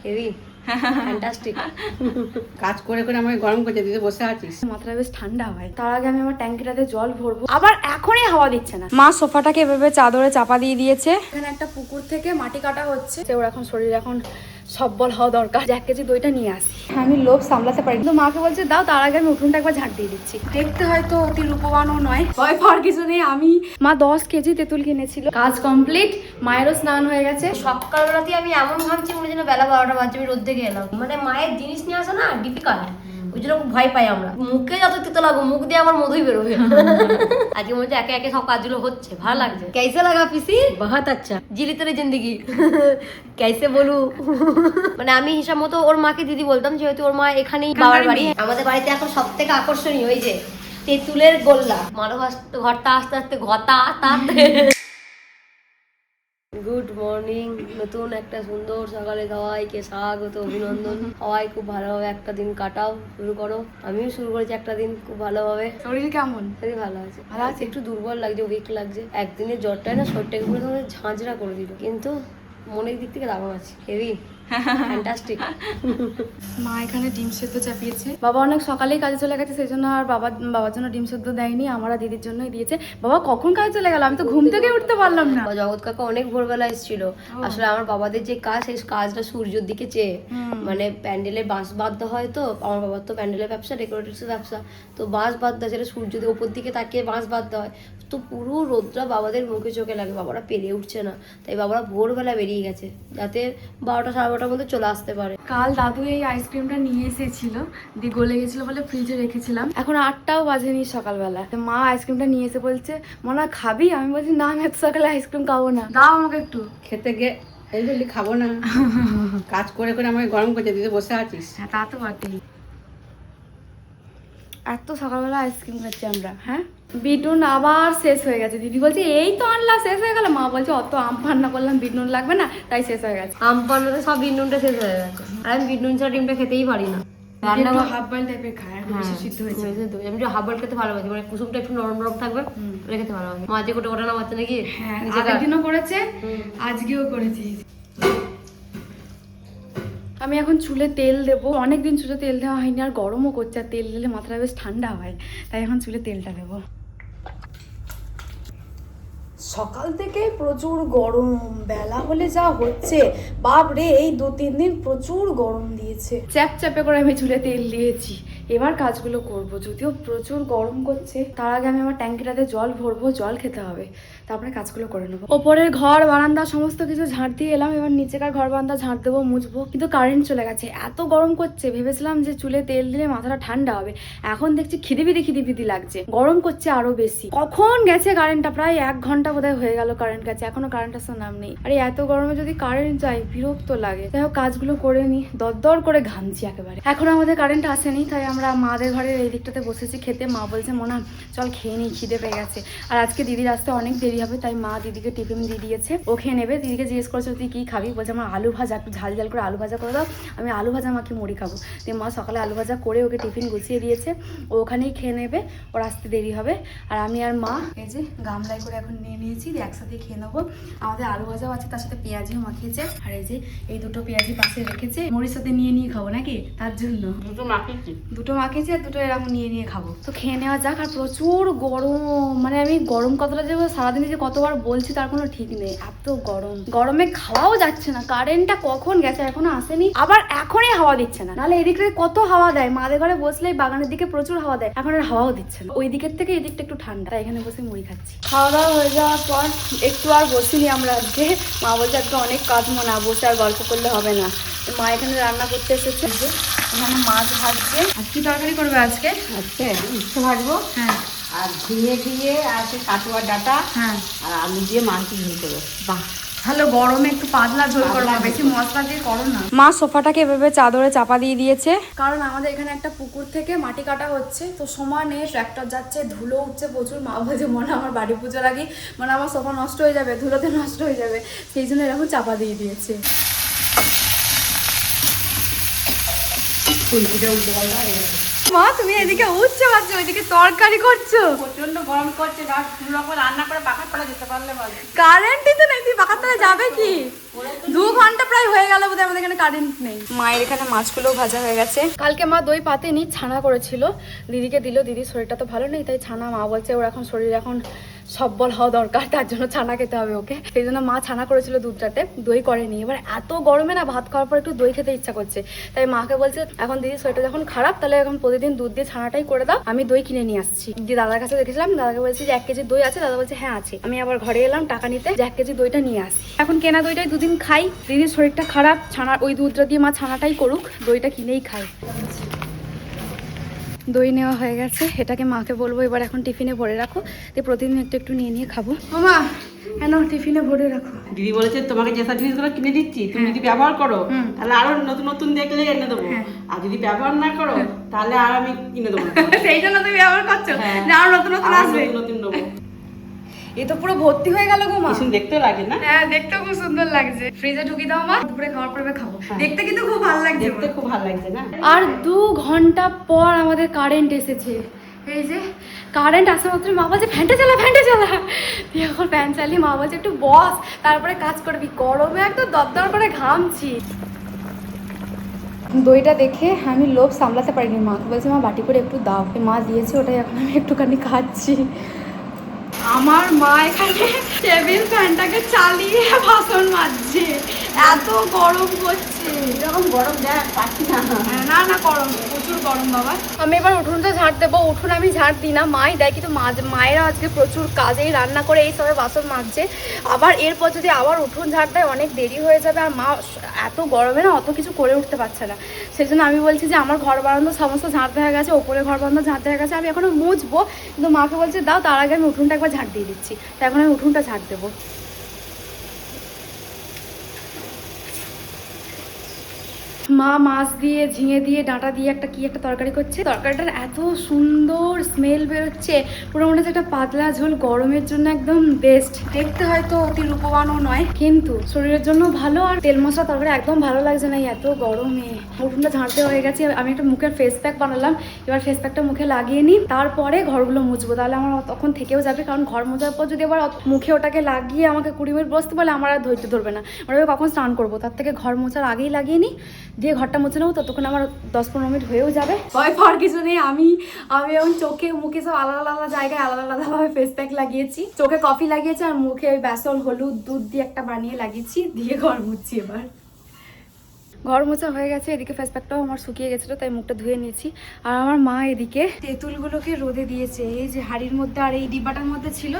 Heavy fantastic. কাজ করে করে আমাকে গরম করতে দিতে বসে আছিস। মাথাটা বেশ ঠান্ডা হয়, তার আগে আমি আমার ট্যাঙ্কিটাতে জল ভরবো। আবার এখনই হাওয়া দিচ্ছে না। মা সোফাটাকে এভাবে চাদরে চাপা দিয়ে দিয়েছে। এখানে একটা পুকুর থেকে মাটি কাটা হচ্ছে, ওর এখন শরীর এখন সব্বল হওয়া দরকার। 1 কেজি দইটা নিয়ে আসি। আমি লোভ সামলাতে পারি, কিন্তু মাকে বলছে দাও, তার আগে আমি উঠোনটা একবার ঝাঁট দিয়ে দিচ্ছি। দেখতে হয়তো অতি রূপবানও নয়, ভয় পাওয়ার কিছু নেই। আমি মা 10 কেজি তেঁতুল কিনেছিল, কাজ কমপ্লিট। মায়েরও স্নান হয়ে গেছে। সকালবেলাতে আমি এমন ভাবছি মনে যেন বেলা 12টা বাজে, আমি রোদ থেকে এলাম। মানে মায়ের জিনিস নিয়ে আসা না ডিফিকাল্ট, ওই জন্য খুব ভয় পাই আমরা। মুখে যত তিতো লাগো, মুখ দিয়ে আমার মধুই বেরোবে। আজকে মনে হচ্ছে একে একে সব কাজগুলো হচ্ছে, ভালো লাগছে। कैसे लगा পিসি? बहुत अच्छा। জিলি তেরে জিন্দগি कैसे বলু। মানে আমি হিসাব মতো ওর মাকে দিদি বলতাম, যেহেতু ওর মা এখানেই বাবার বাড়ি। আমাদের বাড়িতে এখন সব থেকে আকর্ষণীয় ওই যে তেঁতুলের গোল্লা। মানব ঘরটা আস্তে আস্তে ঘটা তাতে। গুড মর্নিং, নতুন একটা সুন্দর সকালে সবাইকে স্বাগত, অভিনন্দন। সবাই খুব ভালোভাবে একটা দিন কাটাও, শুরু করো। আমিও শুরু করেছি একটা দিন খুব ভালোভাবে। শরীর কেমন? শরীর ভালো আছে, ভালো আছে। একটু দুর্বল লাগছে, উইক লাগছে। একদিনের জ্বরটাই না শরীরটাকে পুরো ঝাঁঝরা করে দিল, কিন্তু মনের দিক থেকে দারুণ আছে, হেভি ফ্যান্টাস্টিক। মা এখানে ডিম সেদ্ধ চাপিয়েছে। বাবা অনেক সকালেই কাজে চলে গেছে, সেই জন্য আর বাবার জন্য ডিম সেদ্ধ দেয়নি, আমরা দিদির জন্যই দিয়েছে। বাবা কখন কাজে চলে গেল? আমি তো ঘুম থেকে উঠতে পারলাম না। জগৎ কাকা অনেক ভোরবেলা এসেছিল। আসলে আমার বাবাদের যে কাজ, সেই কাজটা সূর্যের দিকে চেয়ে, মানে প্যান্ডেলের বাঁশ বাঁধতে হয়। তো আমার বাবার তো প্যান্ডেলের ব্যবসা, ডেকোরেটিভসের ব্যবসা, তো বাঁশ বাঁধতে হয়, সেটা সূর্যের ওপর দিকে তাকিয়ে বাঁশ বাঁধতে হয়। তো পুরো রোদটা বাবাদের মুখে চোখে লাগে, বাবারা পেরিয়ে উঠছে না, তাই বাবারা ভোরবেলা বেরিয়ে গেছে, যাতে 12টা সাড়ে 12টার মধ্যে চলে আসতে পারে। কাল দাদু এই আইসক্রিমটা নিয়ে এসেছিল, দিয়ে গলে গেছিল বলে ফ্রিজে রেখেছিলাম। এখন 8টাও বাজেনি সকালবেলা। মা আইসক্রিমটা নিয়ে এসে বলছে মনা খাবি? আমি বলছি না, আমি এত সকালে আইসক্রিম খাবো না, দাও আমাকে একটু। খেতে গিয়ে এই বলি খাবো না। কাজ করে করে আমাকে গরম করতে দিতে বসে আছিস। হ্যাঁ তা তো বটেই। এত সকালবেলা আইসক্রিম খাচ্ছি আমরা। হ্যাঁ, বিটুন আবার শেষ হয়ে গেছে। দিদি বলছে এই তো আনলাম, শেষ হয়ে গেল। মা বলছে অত আম রান্না করলাম, বিটুন লাগবে না, তাই শেষ হয়ে গেছে। আম পান্নাতে সব বিটনুনটা শেষ হয়ে গেছে, আর আমি বিটনুন ছাড়া ডিমটা খেতেই পারি না। রান্না হাফ বয়েল টাইপের খায়, বেশি সিদ্ধ হয়েছে। আমি হাফ বয়েল খেতে ভালোবাসি, মানে কুসুমটা একটু নরম নরম থাকবে, ওটা খেতে ভালোবাসি। মাঝে কোটে কোটা নামাচ্ছে নাকি? হ্যাঁ, আগের দিনও করেছে, আজকেও করেছি। আমি এখন চুলে তেল দেবো। অনেকদিন চুলে তেল দেওয়া হয়নি, আর গরমও করছে, আর তেল দিলে মাথাটা বেশ ঠান্ডা হয়, তাই এখন চুলে তেলটা দেবো। সকাল থেকে প্রচুর গরম, বেলা হলে যা হচ্ছে বাপরে, এই 2-3 দিন প্রচুর গরম দিয়েছে। চ্যাপ চ্যাপে করে আমি চুলে তেল দিয়েছি, এবার কাজগুলো করব। যদিও প্রচুর গরম করছে, তার আগে আমি আমার ট্যাঙ্কিটাতে জল ভরবো, জল খেতে হবে, তারপরে কাজগুলো করে নেবো। ওপরের ঘর বারান্দা সমস্ত কিছু ঝাঁট দিয়ে এলাম, এবার নিচেকার ঘর বারান্দা ঝাঁট দেবো, মুছবো। কিন্তু কারেন্ট চলে গেছে, এত গরম করছে। ভেবেছিলাম যে চুলে তেল দিলে মাথাটা ঠান্ডা হবে, এখন দেখছি খিদিবিদি লাগছে, গরম করছে আরো বেশি। কখন গেছে কারেন্টটা? প্রায় 1 ঘন্টা বোধহয় হয়ে গেল কারেন্ট গেছে, এখনো কারেন্ট আসার নাম নেই। আরে এত গরমে যদি কারেন্ট যায় বিরক্ত লাগে। যাই হোক, কাজগুলো করে নি, দরদর করে ঘামছি একেবারে। এখন আমাদের কারেন্ট আসেনি, তাই আমরা মাদের ঘরের এই দিকটাতে বসেছি খেতে। মা বলছে মোনা চল খেয়ে নিই, খিদে পেয়ে গেছে। আর আজকে দিদির আসতে অনেক দেরি হবে, তাই মা দিদিকে টিফিন দিয়ে দিয়েছে, ও খেয়ে নেবে। দিদিকে জিজ্ঞেস করেছে তুই কি খাবি? বলছে আমার আলু ভাজা, একটু ঝাল ঝাল করে আলু ভাজা করে দাও, আমি আলু ভাজা মাখি মুড়ি খাবো। তো মা সকালে আলু ভাজা করে ওকে টিফিন গুছিয়ে দিয়েছে, ও ওখানেই খেয়ে নেবে, ওর আসতে দেরি হবে। আর আমি আর মা এই যে গামলায় করে এখন নিয়ে নিয়েছি, একসাথে খেয়ে নেবো। আমাদের আলু ভাজাও আছে, তার সাথে পেঁয়াজিও মাখিয়েছে। আর এই যে এই দুটো পেঁয়াজি পাশে রেখেছে, মুড়ির সাথে নিয়ে খাবো নাকি, তার জন্য দুটো মাখিয়েছি, আর দুটো এরকম নিয়ে খাবো। তো খেয়ে নেওয়া যাক। আর প্রচুর গরম, মানে আমি গরম কথাটা যে সারাদিনে যে কতবার বলছি তার কোনো ঠিক নেই, এত গরম। গরমে খাওয়াও যাচ্ছে না, কারেন্টটা কখন গেছে এখনো আসেনি, আবার এখনই হাওয়া দিচ্ছে না। নাহলে এদিকে কত হাওয়া দেয়, মাদের ঘরে বসলেই বাগানের দিকে প্রচুর হাওয়া দেয়, এখন আর হাওয়াও দিচ্ছে না। ওই দিকের থেকে এই দিকটা একটু ঠান্ডা, তাই এখানে বসে মুড়ি খাচ্ছি। খাওয়া দাওয়া হয়ে যাওয়ার পর একটু আর বসিনি আমরা আজকে। মা বলছে আজকে অনেক কাজ, মনে বসে আর গল্প করলে হবে না। মা এখানে রান্না করতে এসেছে, এখানে মাছ ভাজছে। আর কি তরকারি করবে আজকে? আজকে উচ্ছে ভাজবো, হ্যাঁ, আর ঝিঙে আর সে কাটুয়ার ডাটা, হ্যাঁ, আর আলু দিয়ে মাংস ঝোল করবো। বাহ, তাহলে গরমে একটু পাতলা ঝোল করো, বেশি মশলা দিয়ে করো না। মা সোফাটাকে এভাবে চাদরে চাপা দিয়ে দিয়েছে, কারণ আমাদের এখানে একটা পুকুর থেকে মাটি কাটা হচ্ছে, তো সমানে ট্র্যাক্টর যাচ্ছে, ধুলো উঠছে প্রচুর। মা বলছে মনে আমার বাড়ি পুজোর আগে মানে আমার সোফা নষ্ট হয়ে যাবে, ধুলোতে নষ্ট হয়ে যাবে, সেই জন্য এরকম চাপা দিয়ে দিয়েছে। ফুলকিটা উল্টে পাল্টা মা তুমি এদিকে উচ্ছে ভাজছো, ওইদিকে তরকারি করছো। প্রচন্ড গরম করছে, না দু রকম রান্না করে পাখার তলা যেতে পারলে ভালো। কারেন্টই তো নেই, তুই পাখার তলায় যাবে কি? 2 ঘন্টা প্রায় হয়ে গেল বোধহয় আমাদের এখানে কারেন্ট নেই। মায়ের এখানে মাছগুলো ভাজা হয়ে গেছে। কালকে মা দই পাতেনি, ছানা করেছিল, দিদিকে দিল। দিদির শরীরটা তো ভালো নেই, তাই ছানা মা বলছে ওর এখন শরীর এখন সব্বল হওয়া দরকার, তার জন্য ছানা খেতে হবে ওকে। সেই জন্য মা ছানা করেছিল দুধটাতে, দই করেনি। এবার এত গরমে না ভাত খাওয়ার পর একটু দই খেতে ইচ্ছা করছে, তাই মাকে বলছে এখন দিদির শরীরটা যখন খারাপ তাহলে এখন প্রতিদিন দুধ দিয়ে ছানাটাই করে দাও, আমি দই কিনে নিয়ে আসছি। দিদি দাদার কাছে দেখেছিলাম, দাদাকে বলছি যে 1 কেজি দই আছে, দাদা বলছে হ্যাঁ আছে। আমি আবার ঘরে এলাম টাকা নিতে যে 1 কেজি দইটা নিয়ে আসি। এখন কেনা দইটাই দুদিন খাই, দিদির শরীরটা খারাপ, ছানা ওই দুধটা দিয়ে মা ছানাটাই করুক, দইটা কিনেই খাই। দই নেওয়া হয়ে গেছে, এটাকে মাকে বলবো এবার এখন টিফিনে ভরে রাখো, দিয়ে প্রতিদিন একটু একটু নিয়ে নিয়ে খাবো। মামা কেন টিফিনে ভরে রাখো। দিদি বলেছে তোমাকে যেসব জিনিসগুলো কিনে দিচ্ছি তুমি যদি ব্যবহার করো তাহলে আরো নতুন নতুন দেখলে এনে দেবো, আর যদি ব্যবহার না করো তাহলে আর আমি কিনে দেবো না। সেই জন্য তুমি ব্যবহার করছো, যে আরো নতুন নতুন আসবে। নতুন নেবো। এ তো পুরো ভর্তি হয়ে গেল গো মা। ভীষণ দেখতেও লাগে না? হ্যাঁ দেখতে খুব সুন্দর লাগছে। ফ্রিজে ঢুকিয়ে দাও মা, দুপুরে খাওয়ার পরে খাবো। দেখতে কিন্তু খুব ভালো লাগছে, দেখতে খুব ভালো লাগছে না? আর 2 ঘন্টা পর আমাদের কারেন্ট এসেছে। এই যে কারেন্ট আসা মাত্র মা বলছে ফ্যানটা চালা, ফ্যানটা চালা। তুই এখন ফ্যান চালিয়ে মা বলছে একটু বস, তারপরে কাজ করবি। গরমে একদম দরদর করে ঘামছি। দইটা দেখে আমি লোভ সামলাতে পারিনি, মাকে বলছে মা বাটি করে একটু দাও। মা দিয়েছে, ওটাই এখন আমি একটুখানি খাচ্ছি। আমার মা এখানে টেবিল ফ্যানটাকে চালিয়ে বাসন মাজছে, এত গরম করছে। এরকম গরম দেখ পাচ্ছি না। না না গরম, প্রচুর গরম বাবা। আমি এবার উঠোনটা ঝাড় দেবো। উঠোন আমি ঝাড় দিই না, মাই দেয়, কিন্তু মায়েরা আজকে প্রচুর কাজেই রান্না করে এই সবে বাসন মাজছে। আবার এরপর যদি আবার উঠোন ঝাড় দেয় অনেক দেরি হয়ে যাবে, আর মা এত গরমে না অত কিছু করে উঠতে পারছে না। সেই জন্য আমি বলছি যে আমার ঘর বারান্দা সমস্ত ঝাড় দেওয়া গেছে, ওপরে ঘর বারান্দা ঝাড় দেওয়া গেছে, আমি এখনো মুছবো, কিন্তু মাকে বলছে দাও, তার আগে আমি উঠোনটা একবার ঝাড় দিয়ে দিচ্ছি। তো এখন আমি উঠোনটা ঝাড় দেবো। মা মাছ দিয়ে ঝিঙে দিয়ে ডাঁটা দিয়ে একটা কি একটা তরকারি করছে। তরকারিটার এত সুন্দর স্মেল বেরোচ্ছে, পুরো মনে হচ্ছে একটা পাতলা ঝোল, গরমের জন্য একদম বেস্ট। দেখতে হয়তো অতি রূপবানও নয়, কিন্তু শরীরের জন্য ভালো। আর তেল মশলা তরকারি একদম ভালো লাগছে না এত গরমে। উঠোনটা ঝাড়তে হয়ে গেছে। আমি একটা মুখের ফেস প্যাক বানালাম, এবার ফেস প্যাকটা মুখে লাগিয়ে নিই, তারপরে ঘরগুলো মুছবো, তাহলে আমার তখন থেকেও যাবে। কারণ ঘর মোছার পর যদি আবার মুখে ওটাকে লাগিয়ে আমাকে 20 মিনিট বসতে বলে আমার আর ধৈর্য ধরবে না, ওটা কখন স্নান করবো। তার থেকে ঘর মোছার আগেই লাগিয়ে নিই, দিয়ে ঘরটা মুছে নেবো, ততক্ষণ আমার 10-15 মিনিট হয়েও যাবে। ভয় পাওয়ার কিছু নেই। আমি এখন চোখে মুখে সব আলাদা আলাদা জায়গায় আলাদা আলাদাভাবে ফেস প্যাক লাগিয়েছি। চোখে কফি লাগিয়েছি, আর মুখে ওই বেসন হলুদ দুধ দিয়ে একটা বানিয়ে লাগিয়েছি, দিয়ে ঘর মুছছি। এবার ঘর মোছা হয়ে গেছে, এদিকে ফেস প্যাকটাও আমার শুকিয়ে গেছিলো, তাই মুখটা ধুয়ে নিয়েছি। আর আমার মা এদিকে তেঁতুলগুলোকে রোদে দিয়েছে, এই যে হাড়ির মধ্যে আর এই ডিব্বাটার মধ্যে ছিল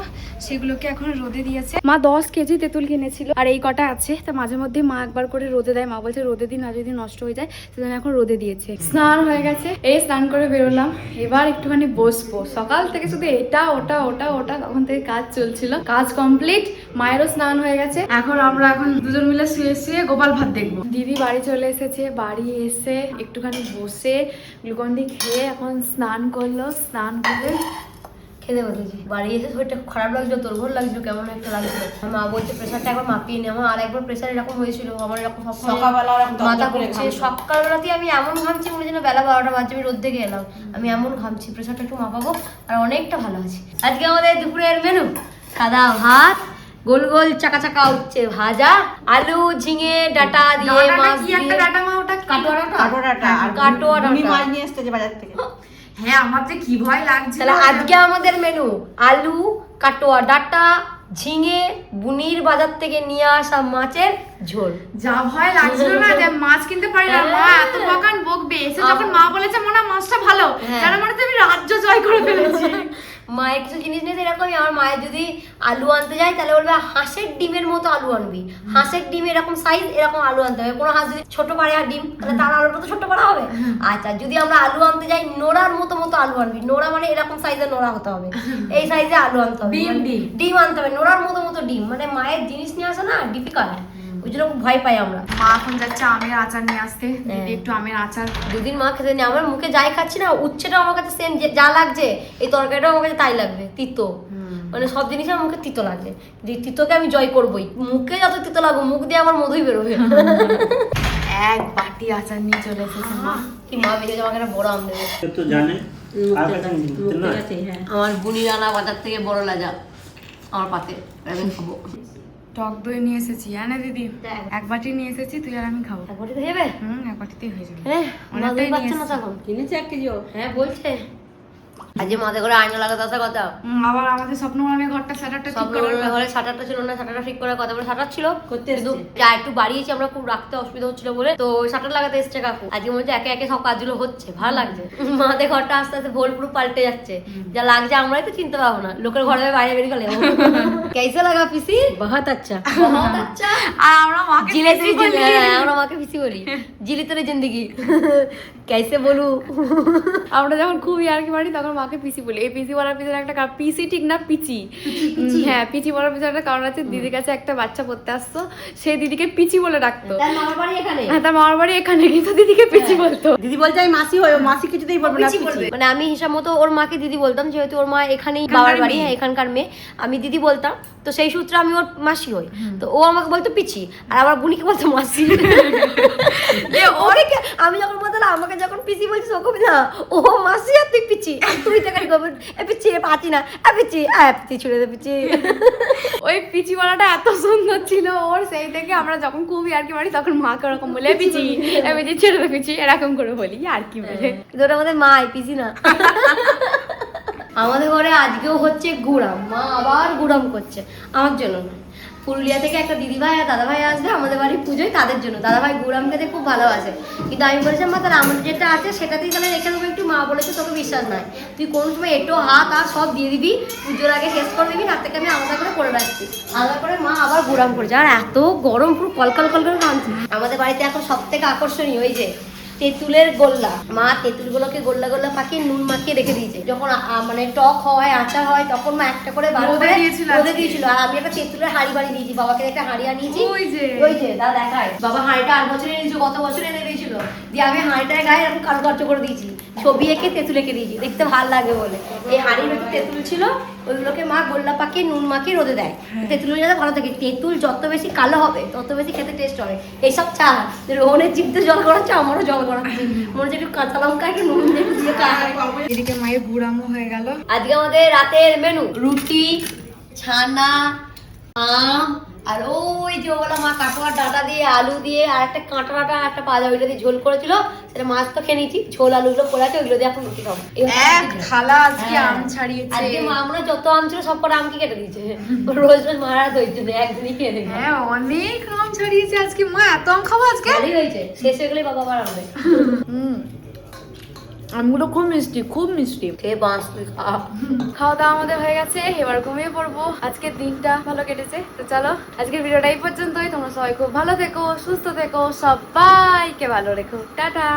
সেগুলোকে এখন রোদে দিয়েছে। মা 10 কেজি তেঁতুল কিনেছিল, আর এই কটা আছে, তা মাঝে মধ্যে মা একবার করে রোদে দেয়। মা বলছে রোদে দিন, আর যদি নষ্ট হয়ে যায় সেজন্য এখন রোদে দিয়েছে। স্নান হয়ে গেছে, এই স্নান করে বেরোলাম, এবার একটুখানি বসবো। সকাল থেকে শুধু এটা ওটা ওটা ওটা তখন থেকে কাজ চলছিল, কাজ কমপ্লিট। মায়েরও স্নান হয়ে গেছে, এখন আমরা দুজন মিলে শুয়ে শুয়ে গোপাল ভাত দেখবো। দিদি বাড়ি চলে এসেছে, বাড়ি এসে একটুখানি বসে গ্লুকন্ডি খেয়ে এখন স্নান করলো। স্নান করে খেতে বসেছি। বাড়ি এসে শরীরটা খুব খারাপ লাগছিল, তোরভর লাগছিল, কেমন একটা লাগছিল। মা বলছে প্রেশারটা একবার মাপিয়ে নে। আমার আর একবার প্রেশার এরকম হয়েছিল, আমার এরকম সকালবেলা মাথা ঘুরছে। সকালবেলাতেই আমি এমন ঘামছি মনে যেন বেলা 12টা বাজে, আমি রোদ থেকে এলাম, আমি এমন ঘামছি। প্রেশারটা একটু মাপাবো, আর অনেকটা ভালো আছি। আজকে আমাদের দুপুরের মেনু সাদা ভাত, গোল গোল চাকা চাকা উঠছে ভাজা, আলু ঝিঙে ডাটা দিয়ে মাছ দিয়ে। ডাটা মা ওটা কাটোয়া মাছ নিয়ে আসতে যে বাজার থেকে। হ্যাঁ আমার যে কি ভয় লাগছে। তাহলে আজকে আমাদের মেনু আলু কাটোয়া ডাটা ঝিঙে বুনির বাজার থেকে নিয়ে আসা মাছের ঝোল। যা ভয় লাগছিল না যে মাছ কিনতে পারি না, মা এত বকান বকবে। এসে যখন মা বলেছে মনে মাছটা ভালো, যেন মনে হচ্ছে আমি রাজ্য জয় করে ফেলেছি। মায়ের কিছু জিনিস নেই এরকমই। আমার মায়ের যদি আলু আনতে যায় তাহলে বলবে হাঁসের ডিমের মতো আলু আনবি, হাঁসের ডিম এরকম সাইজ এরকম আলু আনতে হবে। কোনো হাঁস যদি ছোট পারে আর ডিম, তাহলে তার আলুটা তো ছোট পারা হবে। আচ্ছা যদি আমরা আলু আনতে যাই নোড়ার মতো মতো আলু আনবি, নোড়া মানে এরকম সাইজের নোড়া হতে হবে, এই সাইজে আলু আনতে হবে, ডিম আনতে হবে নোড়ার মতো মতো ডিম। মানে মায়ের জিনিস নিয়ে আসা না ডিফিকাল্ট, ওই জন্য খুব ভয় পাই আমরা। মা এখন যাচ্ছে আমের আচার নিয়ে আসতে, দিদি একটু আমের আচার। দুদিন মা খেতে নেই, আমার মুখে যাই খাচ্ছি না উচ্ছেটাও আমার কাছে সেম যা লাগছে, এই তরকারিটাও আমার কাছে তাই লাগবে, তিতো। মানে সব জিনিস আমার মুখে তিতো লাগে, যে তিতোকে আমি জয় করবোই। মুখে যত তিতো লাগবো মুখ দিয়ে আমার মধুই বেরোবে। এক বাটি আচার নিয়ে চলে এসেছে মা। কি মা ভেজেছে আমাকে একটা বড় আম দেবে। তো জানে আর কাছে নিতে না হ্যাঁ আমার বুনি রানা বাজার থেকে বড় লাজা আমার পাতে আমি খাবো। টক দই নিয়ে এসেছি, হ্যাঁ না দিদি? দেখ। এক বাটি নিয়ে এসেছি, তুই আর আমি খাবো। একবারই তো যাবে। এক বাটিতেই হয়ে যাবে। হ্যাঁ মা অনেকটাই দুই বাচ্চা নিয়ে না তখন। কিনেছে 1 কেজি হ্যাঁ বলছে আজ মাঝে করে আয়না লাগাতে আসার কথা। আবার আমাদের স্বপ্ন আমি ঘরটা শাটারটা ঠিক সব করার ঘরে শাটারটা ছিল না, শাটারটা ঠিক করার কথা বলে শাটার ছিল করতে কিন্তু এসছে। যা একটু বাড়িয়েছি আমরা, খুব রাখতে অসুবিধা হচ্ছিল বলে তো শাটার লাগাতে এসছে কাকু। আজকে মনে হচ্ছে একে একে সব কাজগুলো হচ্ছে, ভালো লাগছে। মাদের ঘরটা আস্তে আস্তে ভোল পুরো পাল্টে যাচ্ছে, যা লাগছে আমরাই তো চিনতে পারবো না, লোকের ঘরে বাইরে বেরিয়ে গেলে। কেসে লাগা পিসি? বহুত আচ্ছা বহুত আচ্ছা। আর আমরা মাকে জিলে পিসি তেরি বলি। হ্যাঁ, আমরা মাকে পিসি বলি। জিলি তেরি জিন্দগি কেসে বলু। আমরা যখন খুব ইয়ার্কি মারি তখন মাকে পিসি বলি। এই পিসি বলার পিছনে একটা পিসি ঠিক না পিচি। হ্যাঁ পিচি বলার পিছনে একটা কারণ আছে। দিদির কাছে একটা বাচ্চা পড়তে আসতো, সে দিদিকে পিচি বলে ডাকতো। তার মামার বাড়ি এখানে। হ্যাঁ তার মামার বাড়ি এখানে, কিন্তু দিদিকে পিচি বলতো। দিদি বলছে আমি মাসি হই, ও মাসি কিছুতেই বলবে না পিচি বলবে। মানে আমি হিসাব মতো ওর মাকে দিদি বলতাম, যেহেতু ওর মা এখানেই বাবার বাড়ি, হ্যাঁ এখানকার মেয়ে, আমি দিদি বলতাম। তো সেই সূত্রে আমি ওর মাসি হই। তো ও আমাকে বলতো পিচি, আর আমার বুনিকে বলতো মাসি। আমি যখন বলতাম আমাকে যখন পিচি বলছিস ওকে না, ও মাসি আর তুই পিচি, আর তুই দেখারি করবি পিচি পাচি না পিচি পিচি ছুড়ে দে পিচি। ওই পিচি বলাটা এত সুন্দর ছিল ওর, সেই থেকে আমরা যখন খুব ইয়ার্কি মারি তখন মাকে ওরকম বলে পিচি পিচি ছেড়ে দে পিচি এরকম করে বলি আর কি বলে। কিন্তু ওটা আমাদের মাই পিসি না। আমাদের ঘরে আজকেও হচ্ছে গুড়াম, মা আবার গুড়াম করছে আমার জন্য না। পুরুলিয়া থেকে একটা দিদিভাই আর দাদাভাই আসবে আমাদের বাড়ি পুজোয়, তাদের জন্য। দাদাভাই গুড়াম খেতে খুব ভালোবাসে, কিন্তু আমি বলেছিলাম মা তাহলে আমাদের যেটা আছে সেটাতেই তাহলে রেখে দেবো একটু। মা বলেছে তোকে বিশ্বাস নাই, তুই কোন সময় এটো হাত আর সব দিয়ে দিবি, পুজোর আগে শেষ করে দিবি, তার থেকে আমি আলাদা করে রাখছি। আলাদা করে মা আবার গুড়াম করেছে, আর এত গরম পুরো কলকাল করে টানছে। আমাদের বাড়িতে এখন সব থেকে আকর্ষণীয় ওই যে তেঁতুলের গোল্লা। মা তেঁতুলগুলোকে গোল্লা গোল্লা পাকিয়ে নুন মাখিয়ে রেখে দিয়েছে, যখন মানে টক হয় আচার হয় তখন মা একটা করে বার করে রোদে দিয়েছিল। আর আমি একটা তেঁতুলের হাঁড়ি বাড়ি দিয়েছি, বাবাকে একটা হাঁড়ি আনিয়েছি। ওই যে দাদা দেখায়, বাবা হাঁড়িটা 8 বছর এনেছিল, গত বছর এনে দিয়েছিল, দিয়ে আমি হাঁড়িটায় গায়ে এরকম কারুকার্য করে দিয়েছি, ছবি এঁকে তেঁতুল এঁকে দিয়েছি, দেখতে ভালো লাগে বলে। এই হাঁড়ির ভেতর তেঁতুল ছিল, ওইগুলোকে মা গোল্লা পাকিয়ে নুন মাখিয়ে রোদে দেয়, তেঁতুল যাতে ভালো থাকে। তেঁতুল যত বেশি কালো হবে তত বেশি খেতে টেস্ট হবে। এইসব চা রোহনের জিভতে জল করাচ্ছে, আমারও জল করাচ্ছে, মনে হচ্ছে একটু কাঁচা লঙ্কা একটু নুন দিয়ে খায়। এদিকে মায়ের গুড়ামও হয়ে গেল। আজকে আমাদের রাতের মেনু রুটি, ছানা, আম, আর ওই যে ওগুলো মা কাটোয়ার ডাঁটা দিয়ে আলু দিয়ে আর একটা কাঁটা ডাঁটা একটা পাজা ওইটা দিয়ে ঝোল করেছিল, সেটা মাছ তো খেয়ে নিয়েছি, ঝোল আলুগুলো পড়ে আছে, ওইগুলো দিয়ে এখন রুটি খাবো। এক থালা আজকে আম ছাড়িয়েছে। আজকে মা আমরা যত আম ছিল সব কটা আমকে কেটে দিয়েছে, রোজ রোজ মারা ধৈর্য নেই, একদিনই খেয়ে নেই। হ্যাঁ অনেক আম ছাড়িয়েছে আজকে মা। এত আম খাবো আজকে? ভালোই হয়েছে, শেষ হয়ে গেলে বাবা আবার আনবে। আমগুলো খুব মিষ্টি, খুব মিষ্টি। খেয়ে বাঁশ তুই খা। খাওয়া দাওয়া আমাদের হয়ে গেছে, এবার ঘুমিয়ে পড়বো। আজকের দিনটা ভালো কেটেছে। তো চলো আজকের ভিডিওটা এই পর্যন্তই। তোমরা সবাই খুব ভালো থেকো, সুস্থ থেকো, সবাইকে ভালো রেখো। টাটা।